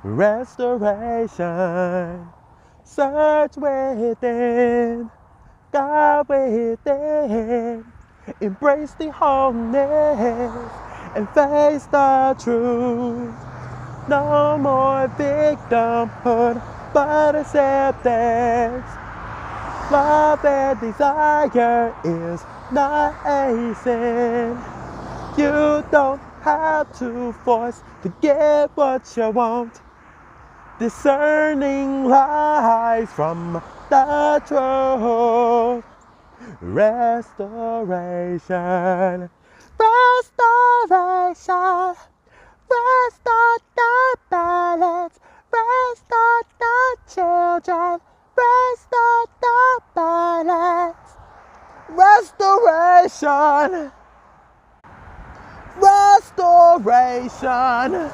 restoration. Search within, God within. Embrace the wholeness and face the truth. No more victimhood, but acceptance. Love and desire is not a sin. You don't have to force to get what you want. Discerning lies from the truth. Restoration, restoration. Restore the balance, restore the children, restore the balance. Restoration, restoration.